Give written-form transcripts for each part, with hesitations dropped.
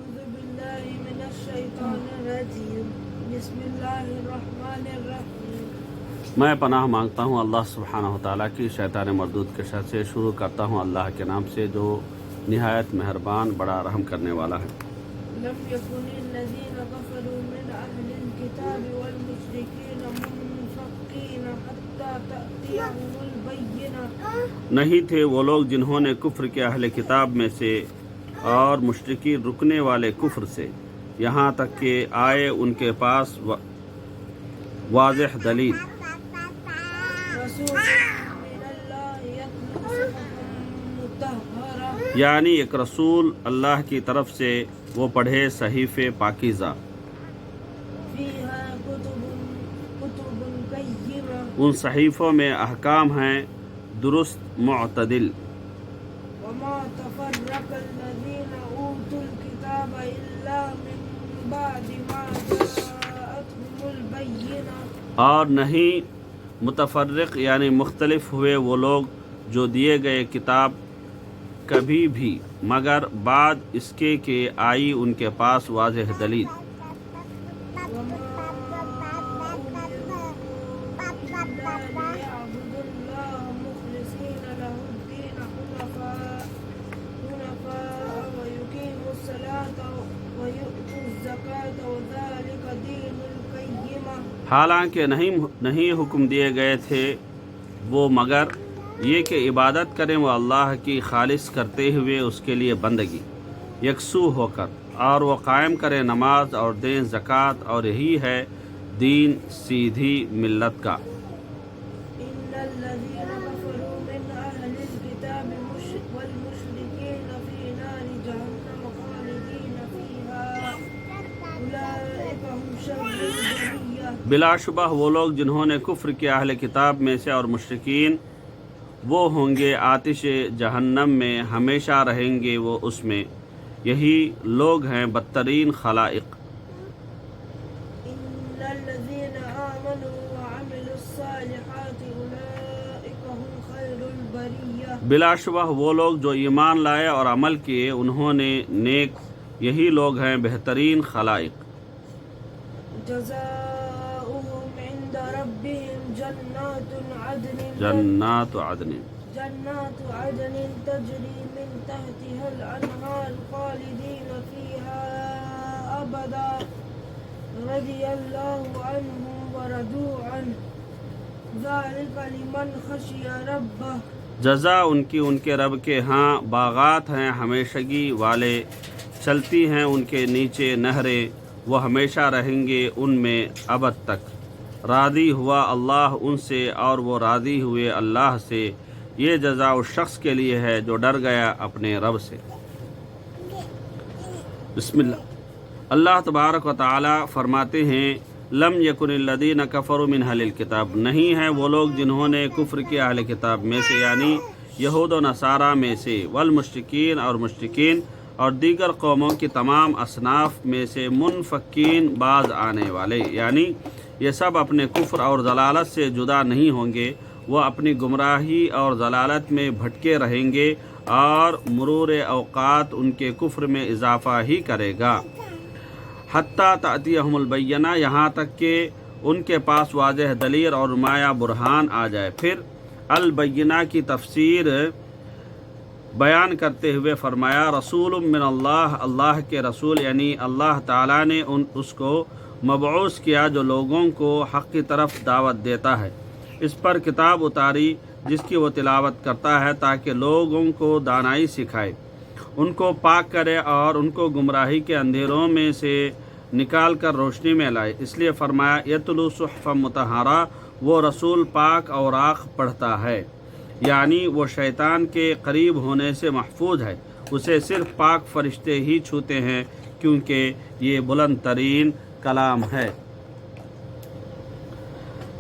أعوذ بالله من الشيطان الرجيم بسم الله الرحمن الرحيم میں پناہ مانگتا ہوں اللہ سبحانہ و تعالیٰ کی شیطان مردود کے شر سے۔ شروع کرتا ہوں اللہ کے نام سے جو نہایت مہربان بڑا رحم کرنے والا ہے۔ لم يكن الذين كفروا من أهل الكتاب والمشركين منفكين حتى تأتيهم البينة نہیں تھے وہ لوگ جنہوں نے کفر کے اہل کتاب میں سے اور مشرکین رکنے والے کفر سے یہاں تک کہ آئے ان کے پاس واضح دلیل، رسول من الله يتلو صحفا مطهرة یعنی ایک رسول اللہ کی طرف سے وہ پڑھے صحیفے پاکیزہ، فيها كتب قيمة ان صحیفوں میں احکام ہیں درست معتدل۔ وما تفرق الذين أوتوا الكتاب إلا من بعد ما جاءتهم البينة اور نہیں متفرق یعنی مختلف ہوئے وہ لوگ جو دیے گئے کتاب کبھی بھی مگر بعد اس کے کہ آئی ان کے پاس واضح دلیل۔ وما أمروا إلا ليعبدوا الله مخلصين له الدين حنفاء ويقيموا الصلاة ويؤتوا الزكاة وذلك دين القيمة حالانکہ نہیں حکم دیے گئے تھے وہ مگر یہ کہ عبادت کریں وہ اللہ کی خالص کرتے ہوئے اس کے لیے بندگی یکسو ہو کر، اور وہ قائم کریں نماز اور دیں زکوٰۃ، اور یہی ہے دین سیدھی ملت کا۔ إن الذين كفروا من أهل الكتاب والمشركين في نار جهنم خالدين فيها أولئك هم شر البرية بلا شبہ وہ لوگ جنہوں نے کفر کیا اہل کتاب میں سے اور مشرکین، وہ ہوں گے آتش جہنم میں، ہمیشہ رہیں گے وہ اس میں، یہی لوگ ہیں بدترین خلائق۔ إن الذين آمنوا وعملوا الصالحات أولئك هم خير البرية بلا شبہ وہ لوگ جو ایمان لائے اور عمل کیے انہوں نے نیک، یہی لوگ ہیں بہترین خلائق۔ جزاؤهم عند ربهم جنات عدن جنات عدن تجري من تحتها الأنهار خالدين فيها أبدا رضي الله عنهم ورضوا عنه ذلك لمن خشي ربه جزا ان کی ان کے رب کے ہاں باغات ہیں ہمیشگی والے، چلتی ہیں ان کے نیچے نہریں، وہ ہمیشہ رہیں گے ان میں ابد تک۔ راضی ہوا اللہ ان سے اور وہ راضی ہوئے اللہ سے، یہ جزا اس شخص کے لیے ہے جو ڈر گیا اپنے رب سے۔ بسم اللہ۔ اللہ تبارک و تعالی فرماتے ہیں لم یکن الذین کفروا من اہل الکتاب، نہیں ہیں وہ لوگ جنہوں نے کفر کیا اہل کتاب میں سے یعنی یہود و نصارہ میں سے، والمشرکین اور مشرکین اور دیگر قوموں کی تمام اصناف میں سے، منفکین باز آنے والے، یعنی یہ سب اپنے کفر اور ضلالت سے جدا نہیں ہوں گے، وہ اپنی گمراہی اور ضلالت میں بھٹکے رہیں گے اور مرور اوقات ان کے کفر میں اضافہ ہی کرے گا۔ حتیٰ تأتیہم البینہ، یہاں تک کہ ان کے پاس واضح دلیل اور نمایاں برہان آ جائے۔ پھر البینہ کی تفسیر بیان کرتے ہوئے فرمایا رسول من اللہ، اللہ کے رسول یعنی اللہ تعالیٰ نے اس کو مبعوث کیا جو لوگوں کو حق کی طرف دعوت دیتا ہے، اس پر کتاب اتاری جس کی وہ تلاوت کرتا ہے تاکہ لوگوں کو دانائی سکھائے، ان کو پاک کرے اور ان کو گمراہی کے اندھیروں میں سے نکال کر روشنی میں لائے، اس لیے فرمایا یتلو صحفا مطہرہ، وہ رسول پاک اوراق پڑھتا ہے، یعنی وہ شیطان کے قریب ہونے سے محفوظ ہے، اسے صرف پاک فرشتے ہی چھوتے ہیں کیونکہ یہ بلند ترین کلام ہے۔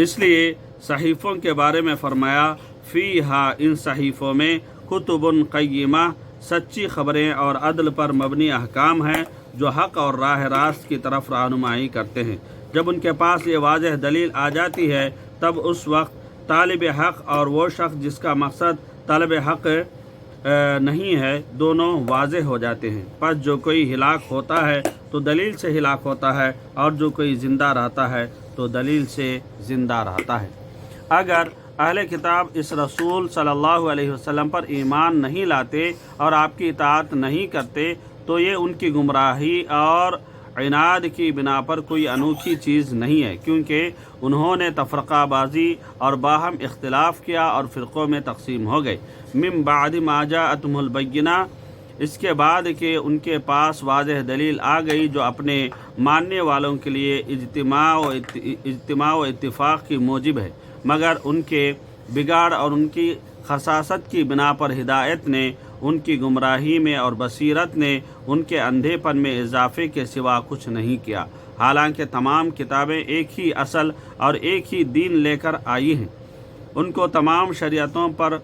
اس لیے صحیفوں کے بارے میں فرمایا فیہا، ان صحیفوں میں کتب قیمہ، سچی خبریں اور عدل پر مبنی احکام ہیں جو حق اور راہ راست کی طرف رہنمائی کرتے ہیں۔ جب ان کے پاس یہ واضح دلیل آ جاتی ہے تب اس وقت طالب حق اور وہ شخص جس کا مقصد طلب حق نہیں ہے دونوں واضح ہو جاتے ہیں۔ پس جو کوئی ہلاک ہوتا ہے تو دلیل سے ہلاک ہوتا ہے، اور جو کوئی زندہ رہتا ہے تو دلیل سے زندہ رہتا ہے۔ اگر اہل کتاب اس رسول صلی اللہ علیہ وسلم پر ایمان نہیں لاتے اور آپ کی اطاعت نہیں کرتے تو یہ ان کی گمراہی اور عناد کی بنا پر کوئی انوکھی چیز نہیں ہے، کیونکہ انہوں نے تفرقہ بازی اور باہم اختلاف کیا اور فرقوں میں تقسیم ہو گئے۔ من بعد ما جاءتهم البینہ، اس کے بعد کہ ان کے پاس واضح دلیل آ گئی جو اپنے ماننے والوں کے لیے اجتماع و اتفاق کی موجب ہے، مگر ان کے بگاڑ اور ان کی خساست کی بنا پر ہدایت نے ان کی گمراہی میں اور بصیرت نے ان کے اندھے پن میں اضافے کے سوا کچھ نہیں کیا، حالانکہ تمام کتابیں ایک ہی اصل اور ایک ہی دین لے کر آئی ہیں۔ ان کو تمام شریعتوں پر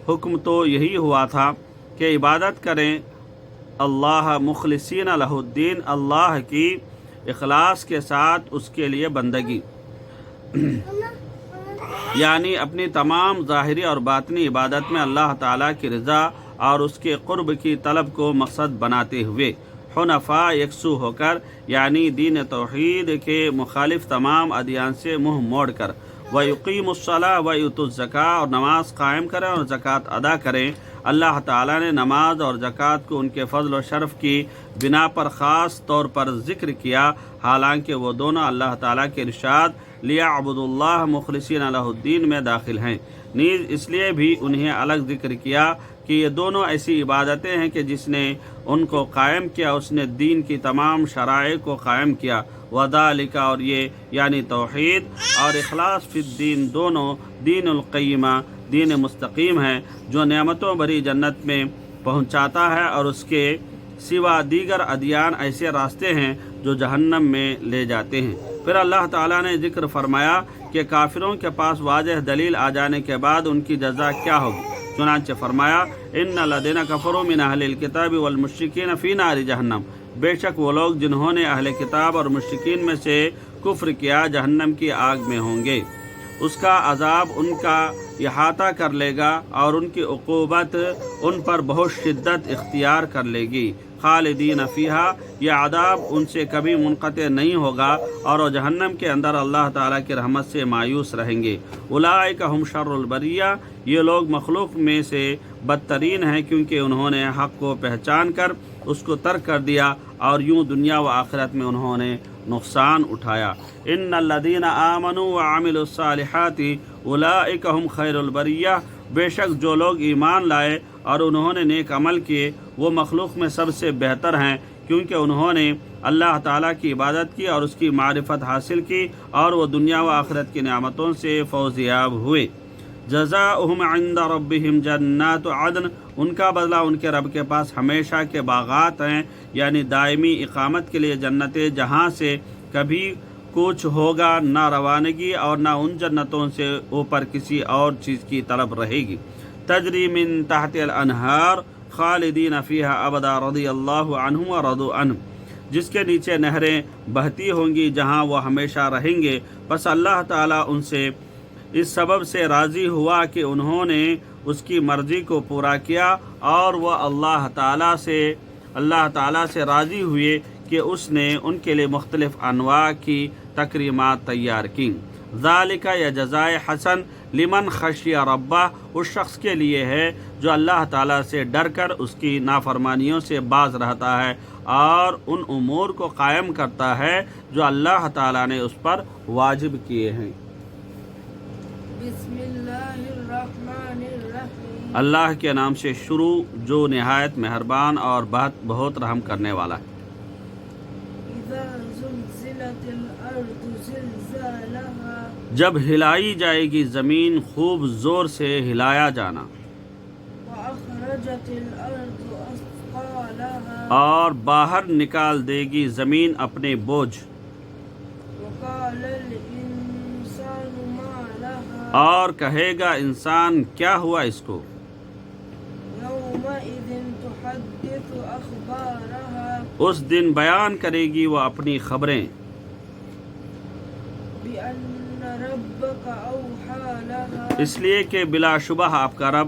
حکم تو یہی ہوا تھا کہ عبادت کریں اللہ مخلصین لہ الدین، اللہ کی اخلاص کے ساتھ اس کے لیے بندگی، یعنی اپنی تمام ظاہری اور باطنی عبادت میں اللہ تعالیٰ کی رضا اور اس کے قرب کی طلب کو مقصد بناتے ہوئے حنفاء یکسو ہو کر، یعنی دین توحید کے مخالف تمام ادیان سے منہ موڑ کر، وَيُقِيمُ الصَّلَاةَ وَيُؤْتُوا الزَّكَاةَ، اور نماز قائم کریں اور زکوٰۃ ادا کریں۔ اللہ تعالیٰ نے نماز اور زکوٰۃ کو ان کے فضل و شرف کی بنا پر خاص طور پر ذکر کیا، حالانکہ وہ دونوں اللہ تعالیٰ کے ارشاد لِيَعْبُدُوا اللَّهَ مُخْلِصِينَ لَهُ الدِّينَ میں داخل ہیں۔ نیز اس لیے بھی انہیں الگ ذکر کیا کہ یہ دونوں ایسی عبادتیں ہیں کہ جس نے ان کو قائم کیا اس نے دین کی تمام شرائع کو قائم کیا، وذالک، اور یہ یعنی توحید اور اخلاص فی الدین دونوں دین القیمہ، دین مستقیم ہے جو نعمتوں بھری جنت میں پہنچاتا ہے، اور اس کے سوا دیگر ادیان ایسے راستے ہیں جو جہنم میں لے جاتے ہیں۔ پھر اللہ تعالیٰ نے ذکر فرمایا کہ کافروں کے پاس واضح دلیل آ جانے کے بعد ان کی جزا کیا ہوگی، چنانچہ فرمایا ان الذین کفروا من اہل الکتاب والمشرکین فی نار جہنم، بے شک وہ لوگ جنہوں نے اہل کتاب اور مشرکین میں سے کفر کیا جہنم کی آگ میں ہوں گے، اس کا عذاب ان کا احاطہ کر لے گا اور ان کی عقوبت ان پر بہت شدت اختیار کر لے گی، خالدین فیہا، یہ عذاب ان سے کبھی منقطع نہیں ہوگا اور وہ جہنم کے اندر اللہ تعالیٰ کی رحمت سے مایوس رہیں گے۔ اولئک ہم شر البریہ، یہ لوگ مخلوق میں سے بدترین ہیں کیونکہ انہوں نے حق کو پہچان کر اس کو ترک کر دیا اور یوں دنیا و آخرت میں انہوں نے نقصان اٹھایا۔ ان الذین آمنوا وعملوا الصالحات اولئک ہم خیر البریہ، بے شک جو لوگ ایمان لائے اور انہوں نے نیک عمل کیے وہ مخلوق میں سب سے بہتر ہیں، کیونکہ انہوں نے اللہ تعالیٰ کی عبادت کی اور اس کی معرفت حاصل کی اور وہ دنیا و آخرت کی نعمتوں سے فوزیاب ہوئے۔ جزاؤہم عند ربہم جنات عدن، ان کا بدلہ ان کے رب کے پاس ہمیشہ کے باغات ہیں، یعنی دائمی اقامت کے لیے جنتیں جہاں سے کبھی کچھ ہوگا نہ روانگی اور نہ ان جنتوں سے اوپر کسی اور چیز کی طلب رہے گی۔ تجری من تحت الانہار خالدین فیہا ابدا رضی اللہ عنہم ورضوا عنہ، جس کے نیچے نہریں بہتی ہوں گی جہاں وہ ہمیشہ رہیں گے۔ بس اللہ تعالیٰ ان سے اس سبب سے راضی ہوا کہ انہوں نے اس کی مرضی کو پورا کیا اور وہ اللہ تعالیٰ سے راضی ہوئے کہ اس نے ان کے لیے مختلف انواع کی تکریمات تیار کیں۔ ذالک، یا جزائے حسن، لمن خشی ربہ، اس شخص کے لیے ہے جو اللہ تعالیٰ سے ڈر کر اس کی نافرمانیوں سے باز رہتا ہے اور ان امور کو قائم کرتا ہے جو اللہ تعالیٰ نے اس پر واجب کیے ہیں۔ بسم اللہ الرحمن الرحیم، اللہ کے نام سے شروع جو نہایت مہربان اور بہت رحم کرنے والا ہے۔ اذا زلزلت الارض زلزالها، جب ہلائی جائے گی زمین خوب زور سے ہلایا جانا، واخرجت الارض اثقالها، اور باہر نکال دے گی زمین اپنے بوجھ، وقال الانسان ما لها، اور کہے گا انسان کیا ہوا اس کو، يومئذ تحدث اخبارها، اس دن بیان کرے گی وہ اپنی خبریں، بأن ربك اوحى لها، اس لیے کہ بلا شبہ آپ کا رب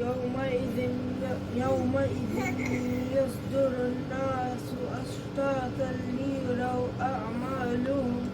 يومئذ يصدر الناس أشتاتا ليروا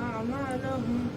أعمالهم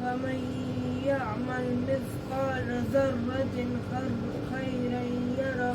فمن يعمل مثقال ذرة خيرا يره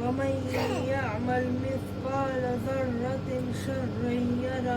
ومن يعمل مثقال ذرة شرا يره